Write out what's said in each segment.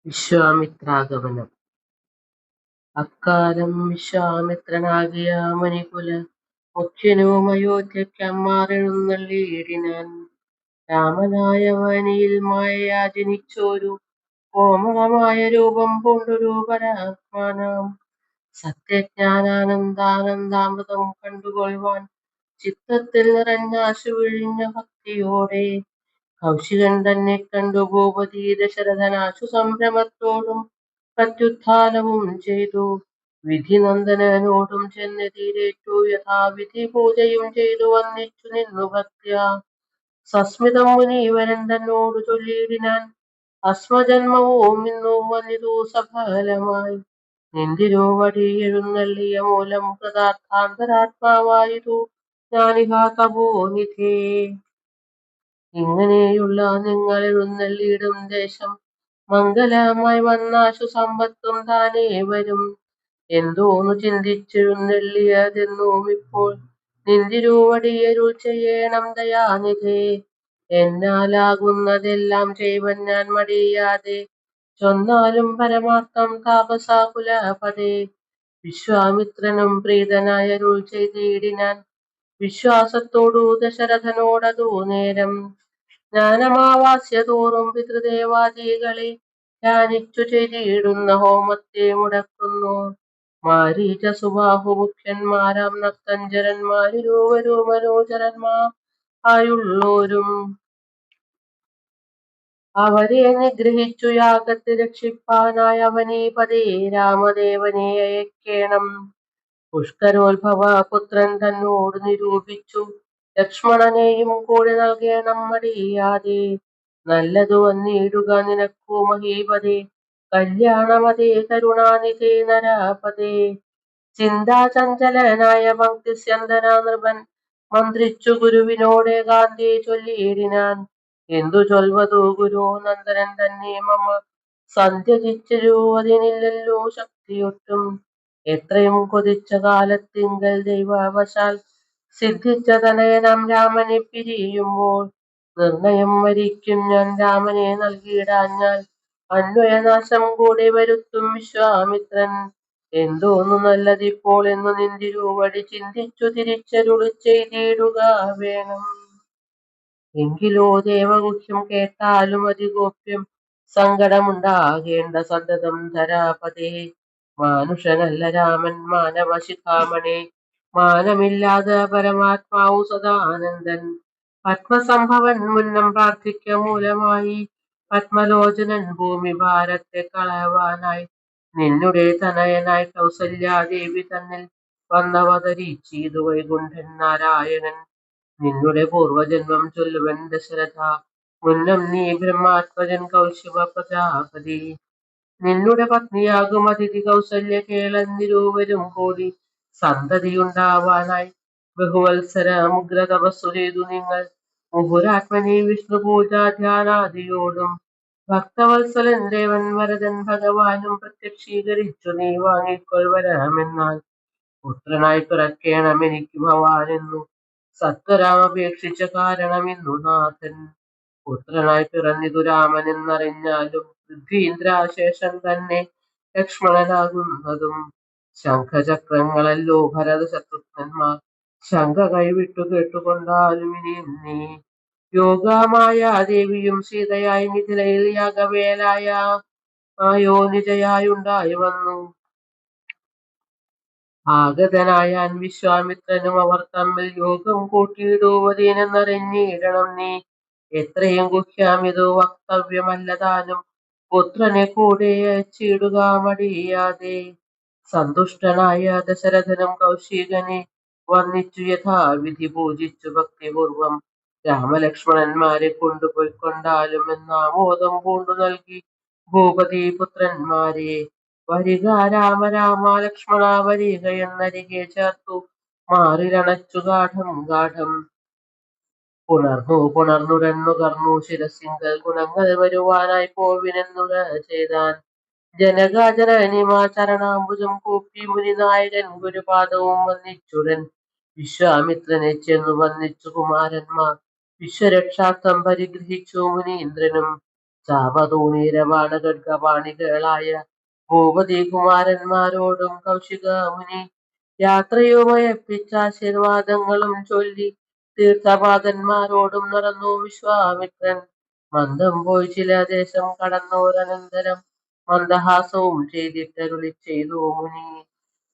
വിശ്വാമിത്രാഗമനം. അക്കാലം വിശ്വാമിത്രനാകിയ മുനികുല മുഖ്യനും അയോധ്യയ്ക്കമ്മാറെഴുന്നള്ളിയിടിനാൻ. രാമനായ വനിയിൽ മായയാ ജനിച്ചോരു കോമളമായ രൂപം പൂണ്ടൊരു പരാത്മാനാം. സത്യജ്ഞാനാനന്ദാനന്ദാമൃതം കണ്ടുകൊള്ളുവാൻ ചിത്തത്തിൽ നിറഞ്ഞാശു വിഴിഞ്ഞ ഭക്തിയോടെ കൗശികൻ തന്നെ കണ്ടു ഭൂപതി ദശരഥനാശു സംഭ്രമത്തോടും പ്രത്യുത്ഥാനവും ചെയ്തു. വിധിനന്ദനോടും ചെന്നെതിരേറ്റു യഥാവിധി പൂജയും ചെയ്തു വന്നിച്ചു നിന്നു ഭക്ത്യാ. സസ്മിതം മുനീവരൻ തന്നോടു ചൊല്ലിയിടിനാൻ, അസ്മജന്മവും ഇന്നു വന്നിതു സഫലമായി. നിന്തിരുവടി എഴുന്നള്ളിയ മൂലം കൃതാർത്ഥാന്തരാത്മാവായിതു ഞാനിഹ തപോനിധേ. ഇങ്ങനെയുള്ള നിങ്ങൾ എഴുന്നള്ളിയിടും ദേശം മംഗലമായി വന്നാശു സമ്പത്തും താനേ വരും. എന്തോന്നു ചിന്തിച്ചെഴുന്നള്ളിയതെന്നും ഇപ്പോൾ നിന്തിരുവടിയരുൾ ചെയ്യണം ദയാനിധേ. എന്നാലാകുന്നതെല്ലാം ചെയ്വൻ ഞാൻ മടിയാതെ, ചൊന്നാലും പരമാർത്ഥം താപസാകുലപതേ. വിശ്വാമിത്രനും പ്രീതനായരുൾ ചെയ്തിടിനാൻ, വിശ്വാസത്തോടു ദശരഥനോടതു നേരം. ജ്ഞാനമാവാസ്യ തോറും പിതൃദേവാദികളെ ധ്യാനിച്ചു ചെയ്തിടുന്ന ഹോമത്തെ മുടക്കുന്നു. മാരീച സുബാഹു മുഖ്യന്മാരാം നക്തഞ്ചരന്മാരിരുവരും മനോജരന്മാർ ആയുള്ളോരും അവരെ നിഗ്രഹിച്ചു യാഗത്തെ രക്ഷിപ്പാനായി അവനീപതേ രാമദേവനെ അയക്കേണം. പുഷ്കരോത്ഭവ പുത്രൻ തന്നോട് നിരൂപിച്ചു ലക്ഷ്മണനെയും കൂടി നൽകേണം മടിയാതെ. നല്ലതു വന്നിടുക നിനക്കു മഹീപതേ, കല്യാണമതേ കരുണാനിധേ നരപതേ. ചിന്താചഞ്ചലനായ പങ്ക്തിസ്യന്തന നൃപൻ മന്ത്രിച്ചു ഗുരുവിനോടേകാന്തേ ചൊല്ലിയിടിനാൻ, എന്തു ചൊൽവതു ഗുരു നന്ദനൻ തന്നെ മമ സന്ധ്യജിച്ചിരുവതിനില്ലല്ലോ ശക്തിയൊട്ടും. എത്രയും കൊതിച്ച കാലത്തിങ്കൽ ദൈവവശാൽ സിദ്ധിച്ച തനയനാം രാമനെ പിരിയുമ്പോൾ നിർണയം വരിക്കും ഞാൻ രാമനെ നൽകിയിടാഞ്ഞാൽ അന്വയനാശം കൂടെ വരുത്തും വിശ്വാമിത്രൻ. എന്തോന്നു നല്ലതിപ്പോൾ എന്നു നിന്തിരുവടി ചിന്തിച്ചു തിരിച്ചരുളി ചെയ്തിടുക വേണം. എങ്കിലോ ദേവഗുഹ്യം കേട്ടാലും അതിഗോപ്യം സങ്കടമുണ്ടാകേണ്ട സന്തതം ധരാപതേ. മാനുഷനല്ല രാമൻ മാനവശിഖാമണി, മാനമില്ലാതെ പരമാത്മാവു സദാനന്ദൻ. പത്മസംഭവൻ മുന്നം പ്രാർത്ഥിക്ക മൂലമായി പത്മലോചനൻ ഭൂമി ഭാരത്തെ കളവാനായി നിന്നുടെ തനയനായി കൗസല്യാദേവി തന്നിൽ വന്നവതരിച്ചീതു വൈകുണ്ഠൻ നാരായണൻ. നിന്നുടെ പൂർവജന്മം ചൊല്ലുവൻ ദശരഥ, മുന്നം നീ ബ്രഹ്മാത്മജൻ കൗശിക പ്രജാപതി. നിന്നുടെ പത്നിയാകും അതിഥി കൗസല്യ കേളന്നിരുവരും കൂടി സന്തതിയുണ്ടാവാനായി ബഹുവത്സര മുഗ്ര തപസ്സു ചെയ്തു നിങ്ങൾ മുഹുരാത്മനി വിഷ്ണു പൂജാധ്യാനാദിയോടും. ഭക്തവത്സലൻ ദേവൻ വരദൻ ഭഗവാനും പ്രത്യക്ഷീകരിച്ചു നീ വാങ്ങിക്കൊൾവരാമെന്നാൽ പുത്രനായി പിറക്കേണം എനിക്ക് ഭവാനെന്നു സത്വരാമപേക്ഷിച്ച കാരണമിന്നു നാഥൻ. പുത്രനായി പിറന്നിതു രാമനെന്നറിഞ്ഞാലും പൃഥ്വീന്ദ്രാശേഷൻ തന്നെ ലക്ഷ്മണനാകുന്നതും. ശംഖചക്രങ്ങളല്ലോ ഭരത ശത്രുഘ്നന്മാർ ശങ്ക കൈവിട്ടു കേട്ടുകൊണ്ടാലും ഇനി നീ. യോഗമായ ദേവിയും സീതയായി മിഥിലയിൽ യാഗവേലായ നിജയായുണ്ടായി വന്നു. ആഗതനായാൻ വിശ്വാമിത്രനും അവർ തമ്മിൽ യോഗം കൂട്ടിയിടുവതിനെന്നറിഞ്ഞിടണം നീ. എത്രയും ഗുഹ്യാമിതു വക്തവ്യമല്ലതാനും പുത്രനെ കൂടെ അയച്ചിടുക മടിയാതെ. സന്തുഷ്ടനായ ദശരഥനും കൗശികനെ വന്നിച്ചു യഥാവിധി പൂജിച്ചു ഭക്തിപൂർവം രാമലക്ഷ്മണന്മാരെ കൊണ്ടുപോയിക്കൊണ്ടാലും എന്നാമോദം പൂണ്ടു നൽകി ഭൂപതി പുത്രന്മാരെ. വരിക രാമ രാമ ലക്ഷ്മണ വരിക എന്നരികെ ചേർത്തു മാറിലണച്ചു ഗാഠം ഗാഠം. പുണർന്നുടന്നുകർന്നു ശിരസിങ്കൽ ഗുണങ്ങൾ വരുവാനായി പോവിനെന്നുക ചെയ്താൻ. ജനകാജനനിമാ ചരണാംബുജം കൂപ്പി മുനിനായകൻ ഗുരുപാദവും വന്നിച്ചുടൻ വിശ്വാമിത്രനെ ചെന്നു വന്നിച്ചു കുമാരന്മാർ. വിശ്വരക്ഷാർത്ഥം പരിഗ്രഹിച്ചു മുനീന്ദ്രനും ചാപതൂണീരബാണഖഡ്ഗപാണികളായ ഭൂപതികുമാരന്മാരോടും കൗശിക മുനി യാത്രയുമയപ്പിച്ചാശീർവാദങ്ങളും ചൊല്ലി തീർത്ഥപാദന്മാരോടും നടന്നു വിശ്വാമിത്രൻ. മന്ദം പോയി ചില ദേശം കടന്നോരനന്തരം മന്ദഹാസവും ചെയ്തിട്ടരുളി ചെയ്തു മുനി.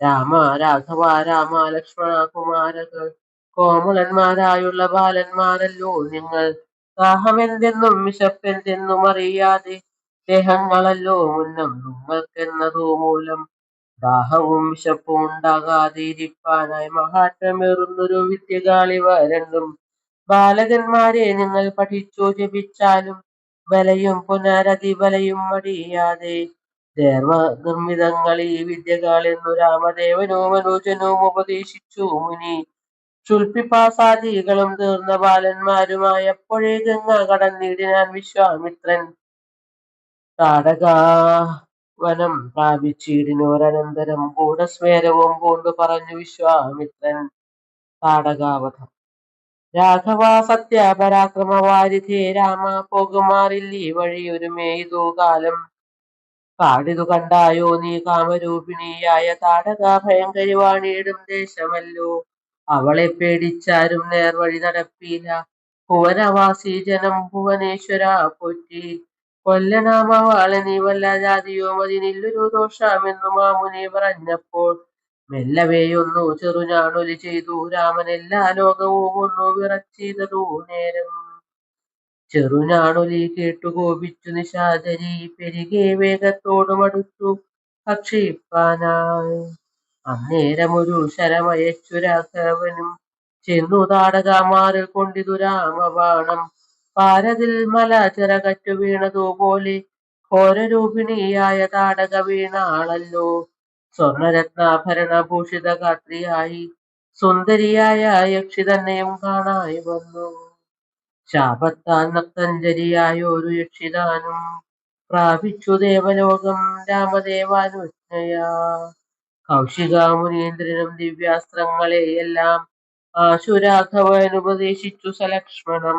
രാമ രാഘവ രാമ ലക്ഷ്മണ കുമാരകൾ കോമളന്മാരായുള്ള ബാലന്മാരല്ലോ നിങ്ങൾ. ദാഹമെന്തെന്നും വിശപ്പെന്തെന്നും അറിയാതെ ദേഹങ്ങളല്ലോ മുന്നം നിങ്ങൾക്കെന്നതു മൂലം ദാഹവും വിശപ്പും ഉണ്ടാകാതെ ഇരിപ്പാനായി മഹാത്മ്യമേറുന്നൊരു വിദ്യകളിവ രണ്ടും. ബാലകന്മാരെ നിങ്ങൾ പഠിച്ചു ജപിച്ചാലും ബലയും പുനരതിബലയും മടിയാതെ ദേർവ നിർമ്മിതങ്ങൾ ഈ വിദ്യകളെന്നു രാമദേവനും അനുജനും ഉപദേശിച്ചു മുനി. ക്ഷുൽപിപാസാദികളും തീർന്ന ബാലന്മാരുമായപ്പോഴേ ഗംഗ കടന്നിടിനാൻ വിശ്വാമിത്രൻ. താടകാവനം പ്രാപിച്ചിടിനോരനന്തരം ഗൂഢസ്മേരവും പൂണ്ടു പറഞ്ഞു വിശ്വാമിത്രൻ. താടകാവധം. രാഘവ സത്യപരാക്രമവാരിധേ രാമ പോകുമാറില്ലീ വഴി ഒരുമേതു കാലം. കാടിതു കണ്ടായോ നീ കാമരൂപിണിയായ താടക ഭയങ്കരി വാണിയിടും ദേശമല്ലോ. അവളെ പേടിച്ചാരും നേർവഴി നടപ്പീല. ഭുവനവാസി ജനം ഭുവനേശ്വര പോറ്റി. കൊല്ലനാമവാളെ നീ വല്ല ജാതിയോ അതിനില്ലൊരു ദോഷമെന്നു മാമുനി പറഞ്ഞപ്പോൾ മെല്ലവെയൊന്നു ചെറുഞാണൊലി ചെയ്തു രാമൻ. എല്ലാ ലോകവും ഒന്നു വിറച്ചിതതു നേരം. ചെറുഞാണൊലി കേട്ടു കോപിച്ചു നിശാചരി പെരുകെ വേഗത്തോടുമടുത്തു ഭക്ഷിപ്പാനായി. അന്നേരമൊരു ശരമയച്ചു രാഘവനും ചെന്നു താടകമാറിൽ കൊണ്ടിതു രാമബാണം. പാരതിൽ മല ചിറകറ്റു വീണതുപോലെ ഘോരരൂപിണിയായ താടക വീണാളല്ലോ. സ്വർണരത്നാഭരണ ഭൂഷിത ഗാത്രിയായി സുന്ദരിയായ യക്ഷി തന്നെയും കാണായി വന്നു. ശാപത്താൽ നക്തഞ്ജരിയായൊരു യക്ഷിതാനും പ്രാപിച്ചു ദേവലോകം രാമദേവാനുജ്ഞയാ. കൗശിക മുനീന്ദ്രനും ദിവ്യാസ്ത്രങ്ങളെയെല്ലാം ആശുരാഘവനുപദേശിച്ചു സലക്ഷ്മണം.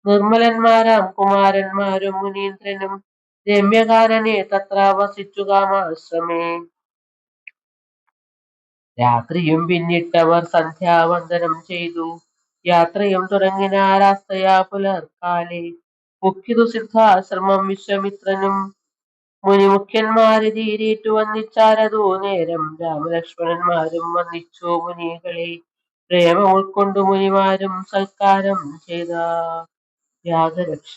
നിർമ്മലന്മാരാം കുമാരന്മാരും മുനീന്ദ്രനും രമ്യകാനനെ തത്ര വസിച്ചു കാമാശ്രമേ. രാത്രിയും പിന്നിട്ടവർ സന്ധ്യാവന്ദനം ചെയ്തു യാത്രയും തുടങ്ങിനാരാസ്തയാ പുലർക്കാലെ. മുഖ്യതു സിദ്ധാശ്രമം വിശ്വമിത്രനും മുനിമുഖ്യന്മാരെ തീരേറ്റു വന്നിച്ചാരതു നേരം. രാമലക്ഷ്മണന്മാരും വന്നിച്ചു മുനികളെ പ്രേമം ഉൾക്കൊണ്ടു മുനിമാരും സൽക്കാരം ചെയ്ത. യാഗരക്ഷ.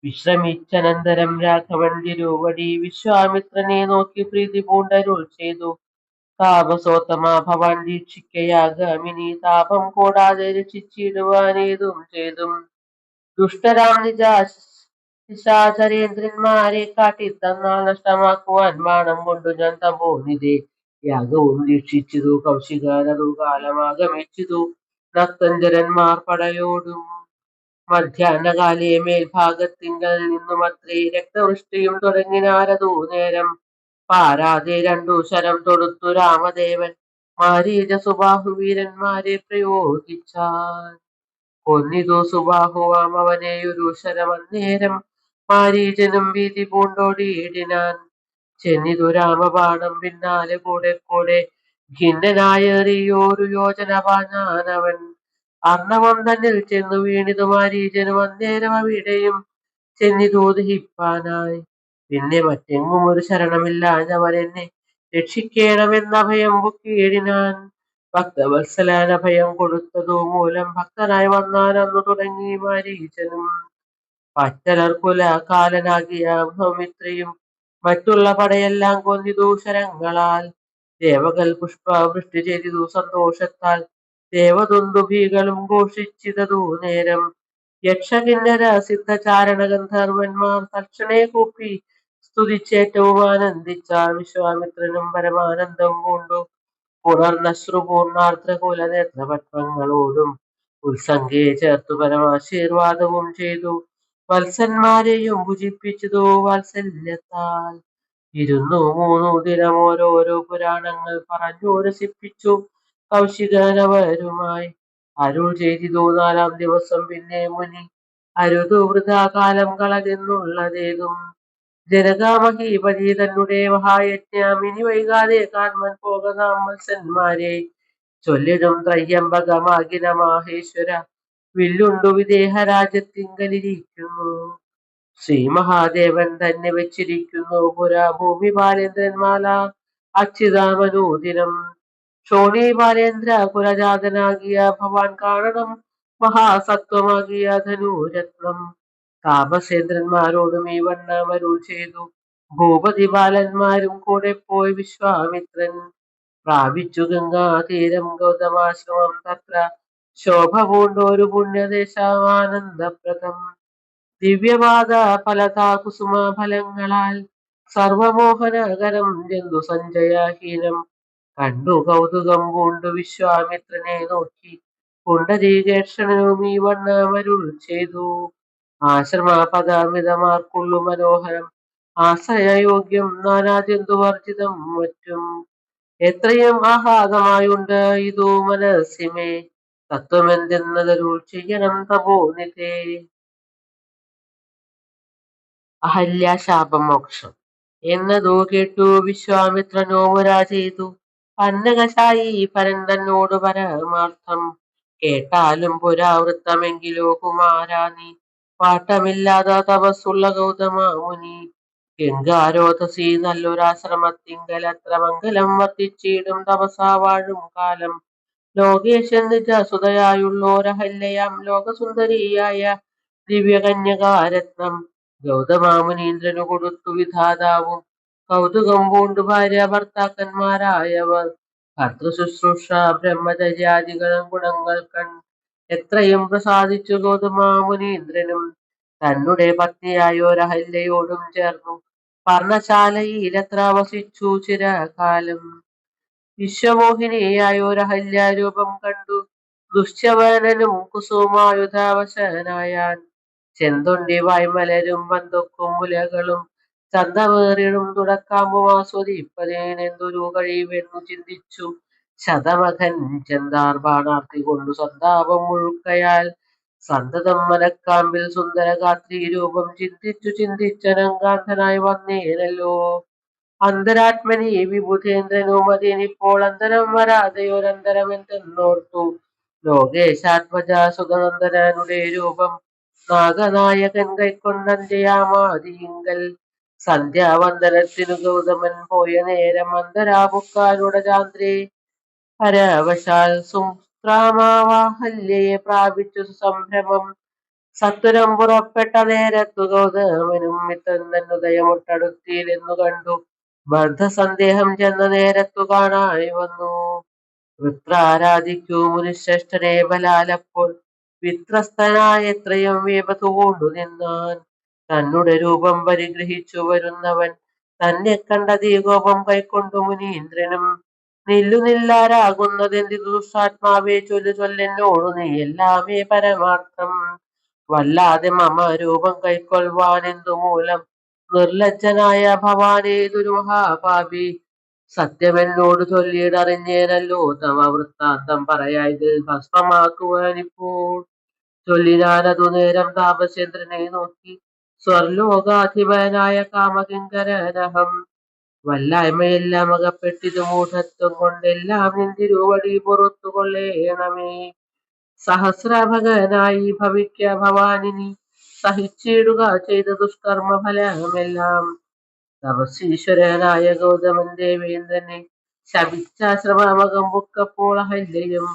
വിശ്രമിച്ചനന്തരം രാഘവൻ തിരുവടി വിശ്വാമിത്രനെ നോക്കി പ്രീതി പൂണ്ടരുൾ ചെയ്തു. താപസോത്തമ ഭവാൻ ദീക്ഷിക്കയാഗാമിനി താപം കൂടാതെ രക്ഷിച്ചിടുവാനേതും ചെയ്തും. ദുഷ്ടരാം നിശാചരേന്ദ്രന്മാരെ കാട്ടിത്തന്നാൽ നഷ്ടമാക്കുവാൻ ബാണം കൊണ്ടു ഞാൻ തപോനിധേ യാഗവും ദീക്ഷിച്ചിതു. കൗശികനതു കാലമാഗമിച്ചിതു നക്തഞ്ചരന്മാർ പടയോടും. മധ്യാഹ്നകാലേ മേൽഭാഗത്തിങ്കൽ നിന്നുമത്രേ രക്തവൃഷ്ടിയും തുടങ്ങിനാരതു നേരം. പാരാതെ രണ്ടു ശരം തൊടുത്തു രാമദേവൻ മാരീച സുബാഹുവീരന്മാരെ പ്രയോഗിച്ചാൻ. കൊന്നിതു സുബാഹുവാം അവനെയൊരു ശരമന്നേരം. മാരീചനും ഭീതി പൂണ്ടോടിയിടിനാൻ. ചെന്നിതു രാമബാണം പിന്നാലെ കൂടെ കൂടെ ഖിന്നനായേറിയോരു യോജന പാഞ്ഞാനവൻ. അർണവം തന്നിൽ ചെന്നു വീണിതു മാരീചനും അന്നേരം അവിടെയും ചെന്നിതു ദഹിപ്പാനായി. പിന്നെ മറ്റെങ്ങും ഒരു ശരണമില്ലാഞ്ഞവൻ എന്നെ രക്ഷിക്കേണമെന്നഭയം പൊക്കിയിടിനാൻ. ഭക്തവത്സലാൻ അഭയം കൊടുത്തതു മൂലം ഭക്തനായി വന്നാൻ അന്നു തുടങ്ങി മാരീചനും. പറ്റലർക്കുല കാലനാകിയ സൗമിത്രിയും മറ്റുള്ള പടയെല്ലാം കൊന്നിതു ശരങ്ങളാൽ. ദേവകൾ പുഷ്പവൃഷ്ടി ചെയ്തിതു സന്തോഷത്താൽ ദേവദുന്ദുഭികളും ഘോഷിച്ചിതതു നേരം. യക്ഷകിന്നര സിദ്ധചാരണ ഗന്ധർവന്മാർ തൽക്ഷണേ കൂപ്പി സ്തുതിച്ചേറ്റവും ആനന്ദിച്ചാൽ. വിശ്വാമിത്രനും പരമാനന്ദം പൂണ്ടു പുണർന്നശ്രുപൂർണാർദ്രകുലനേത്രപത്മങ്ങളോടും ഉത്സംഗയെ ചേർത്തു പരമാശീർവാദവും ചെയ്തു. വത്സന്മാരെയും ഭുജിപ്പിച്ചതു വാത്സല്യത്താൽ. 2-3 ദിനം ഓരോരോ പുരാണങ്ങൾ പറഞ്ഞു രസിപ്പിച്ചു കൗശികനവരുമായി. അരുൾ ചെയ്തിതു 4-ാം ദിവസം പിന്നെ മുനി അരുതു വൃഥാകാലം കളകെന്നുള്ളതേതും ജനകാമഹീപതി തന്നെ മഹായജ്ഞം ഇനി വൈകാതെ കാൺമൻ പോകനാം മത്സന്മാരെ ചൊല്ലിടും ത്രയ്യംബകമാകിന മാഹേശ്വര വില്ലുണ്ടു വിദേഹരാജ്യത്തിങ്കലിരിക്കുന്നു ശ്രീ മഹാദേവൻ തന്നെ വെച്ചിരിക്കുന്നു പുരാ ഭൂമി ബാലേന്ദ്രന്മാല അച്യുതാമനൂദിനം ശോണി ബാലേന്ദ്ര കുലജാതനാകിയ ഭവാൻ കാണണം മഹാസത്വമാകിയ ധനുരത്നം താപസേന്ദ്രന്മാരോടും ഈ വണ്ണം അരുൾ ചെയ്തു ഭൂപതി ബാലന്മാരും കൂടെ പോയി വിശ്വാമിത്രൻ പ്രാപിച്ചു ഗംഗാതീരം ഗൗതമാശ്രമം തത്ര ശോഭ പൂണ്ടൊരു പുണ്യദേശമാനന്ദപ്രദം ദിവ്യപാദ ഫലതാ കുസുമ ഫലങ്ങളാൽ സർവമോഹനകരം ജന്തു സഞ്ചയഹീനം കണ്ടു കൗതുകം പൂണ്ടു വിശ്വാമിത്രനെ നോക്കി പുണ്ടരീകേക്ഷണനും ഈ വണ്ണമരുൾ ചെയ്തു ആശ്രമപദമിതമാർക്കുള്ളു മനോഹരം ആശ്രയയോഗ്യം നാനാജന്തുവർജിതം മറ്റും എത്രയും ആഹ്ലാദമായുണ്ട് ഇതു മനസ്സിമേ തത്വമെന്തെന്നതരുൾ ചെയ്യണം തപോനിധേ. അഹല്യാശാപമോക്ഷം എന്നതു കേട്ടു വിശ്വാമിത്രനോ മുരാ ചെയ്തു പന്നകശായി പരൻ തന്നോടു പരമാർത്ഥം കേട്ടാലും പുരാവൃത്തമെങ്കിലോ കുമാരാ നീ പാട്ടമില്ലാതെ തപസ്സുള്ള ഗൗതമ മുനി ഗംഗാരോധസി നല്ലൊരാശ്രമത്തിങ്കൽ അത്ര മംഗലം വർദ്ധിച്ചിടും തപസാ വാഴും കാലം ലോകേശൻ നിജസുതയായുള്ളോരഹല്യയാം ലോകസുന്ദരിയായ ദിവ്യകന്യകാരത്നം ഗൗതമാമുനീന്ദ്രനു കൊടുത്തു വിധാതാവും കൗതുകം പൂണ്ടു ഭാര്യ ഭർത്താക്കന്മാരായവർ ഭർത്തൃശുശ്രൂഷ ബ്രഹ്മചര്യാദികളും ഗുണങ്ങൾ എത്രയും പ്രസാദിച്ചു ഗൗതമാമുനീന്ദ്രനും തന്നെ പത്നിയായോരഹല്യയോടും ചേർന്നു പർണശാലയിലത്ര വസിച്ചു ചിരകാലം വിശ്വമോഹിനിയായോരഹല്യാരൂപം കണ്ടു ദുശ്യവനനും കുസുമായുധാവശനായാൻ ചെന്തൊണ്ടി വായ്മലരും വന്തൊക്കും മുലകളും ചന്തമേറിടും തുടക്കാമ്പും ആസ്വദിപ്പതിനെന്തൊരു കഴിവെന്നു ചിന്തിച്ചു ശതമഖൻ ചെന്താർ ബാണാർത്തി കൊണ്ടു സന്താപം മുഴുക്കയാൽ സന്തതം മനക്കാമ്പിൽ സുന്ദരഗാത്രി രൂപം ചിന്തിച്ചു ചിന്തിച്ചനങ്കാന്തനായി വന്നേനല്ലോ അന്തരാത്മനി വിബുധേന്ദ്രനും അതിനിപ്പോൾ അന്തരം വരാതെയൊരന്തരമെന്തെന്നോർത്തു ലോകേശാത്മജ സുതനന്ദനനുടെ രൂപം നാഗനായകൻ കൈക്കൊണ്ടന്ത്യയാമാതിയിങ്കൽ സന്ധ്യാവന്ദനത്തിനു ഗൗതമൻ പോയ നേരം അന്തരാപുക്കാരുടെ ചാന്ദ്രേ പരവശാൽ സുംസ്ത്രാമാവാഹല്യയെ പ്രാപിച്ചു സംഭ്രമം സത്വരം പുറപ്പെട്ട നേരത്തു ഗൗതമനും മിത്രൻ തന്നുദയമൊട്ടടുത്തിയിലെന്നു കണ്ടു ബദ്ധസന്ദേഹം ചെന്ന നേരത്തു കാണായി വന്നു വൃത്രാരാധിക്കൂ മുനിശ്രേഷ്ഠരെ ബലാലപ്പോൾ വിത്രസ്തനായ എത്രയും വേപതു കൊണ്ടു നിന്നാൻ തന്നെ രൂപം പരിഗ്രഹിച്ചു വരുന്നവൻ തന്നെ കണ്ടതീ കോപം കൈക്കൊണ്ടു മുനീന്ദ്രനും നില്ലുനില്ലാരാകുന്നതെന്തിതു ദുഷ്ടാത്മാവേ ചൊല്ലു ചൊല്ലെന്നോടു നീ എല്ലാമേ പരമാർത്ഥം വല്ലാതെ മമ രൂപം കൈക്കൊള്ളുവാനെന്തു മൂലം നിർലജ്ജനായ ഭവാനേതൊരു മഹാപാപി സത്യമെന്നോട് ചൊല്ലിയിടറിഞ്ഞേനല്ലോ തവ വൃത്താന്തം പറയായത് ഭസ്മമാക്കുവാനിപ്പോൾ ചൊല്ലിനാനതു നേരം താപചന്ദ്രനെ നോക്കി സ്വർലോകാധിപനായ കാമകിങ്കരനഹം വല്ലായ്മയെല്ലാം അകപ്പെട്ടിതു മൂഢത്വം കൊണ്ടെല്ലാം നിന്തിരുവടി പുറത്തു കൊള്ളേണമേ സഹസ്രഭകനായി ഭവിക്ക ഭവാനിനി സഹിച്ചിടുക ചെയ്ത ദുഷ്കർമ്മ ഫലമെല്ലാം തപസ്വീശ്വരനായ ഗൗതമൻ ദേവേന്ദ്രനെ ശപിച്ചാശ്രമമകം പൊക്കപ്പോൾ അഹല്യയും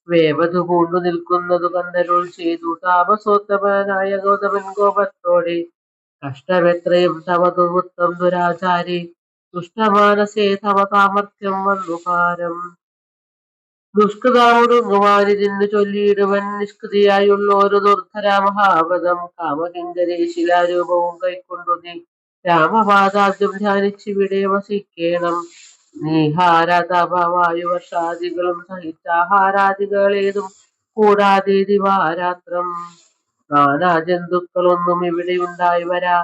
വേവതു പൂണ്ടു നിൽക്കുന്നതു കണ്ടരുൾ ചെയ്തു താപസോത്തമനായ ഗൗതമൻ കോപത്തോടെ കഷ്ടമെത്രയും തവ ദുർവൃത്തം ദുരാചാരി ദുഷ്ടമാനസേ തവ സാമർത്ഥ്യം വന്നു ഭാരം ദുഷ്കൃതാമൊടുങ്ങുവാനിതിന്നു ചൊല്ലിയിടുവൻ നിഷ്കൃതിയായുള്ളൊരു ദുർധര മഹാവ്രതം കാമകിങ്കരേ ശിലാരൂപവും കൈക്കൊണ്ടു നീ രാമപാദാദ്യം ധ്യാനിച്ചിവിടെ വസിക്കേണം നീഹാരതപവായുവർഷാദികളും സഹിച്ചാഹാരാദികളേതും കൂടാതെ ദിവാരാത്രം നാനാ ജന്തുക്കളൊന്നും ഇവിടെ ഉണ്ടായി വരാ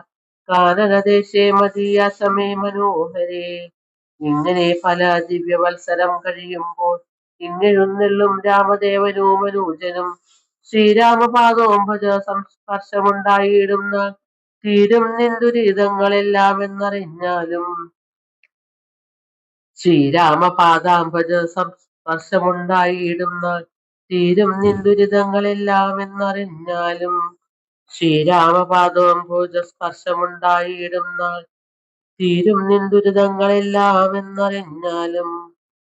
കാനനദേശേ മതീയാസമേ മനോഹരേ ഇങ്ങനെ പല ദിവ്യവത്സരം കഴിയുമ്പോൾ ഇന്നെഴുന്നെള്ളും രാമദേവനും മനൂജനും ശ്രീരാമപാദവും ഭജ സംസ്പർശമുണ്ടായിടുന്ന തീരും നിന്ദുരിതങ്ങളെല്ലാം എന്നറിഞ്ഞാലും ശ്രീരാമപാദാംബജ സംസ്പർശമുണ്ടായിടുന്ന തീരും നിന്ദുരിതങ്ങളെല്ലാം എന്നറിഞ്ഞാലും ശ്രീരാമപാദോംഭോജ സ്പർശമുണ്ടായിടുന്ന തീരും നിന്ദുരിതങ്ങളെല്ലാം എന്നറിഞ്ഞാലും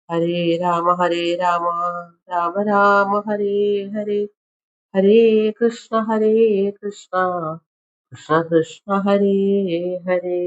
ഹരേ രാമ രാമ രാമ ഹരേ ഹരേ ഹരേ കൃഷ്ണ കൃഷ്ണ കൃഷ്ണ ഹരേ ഹരേ.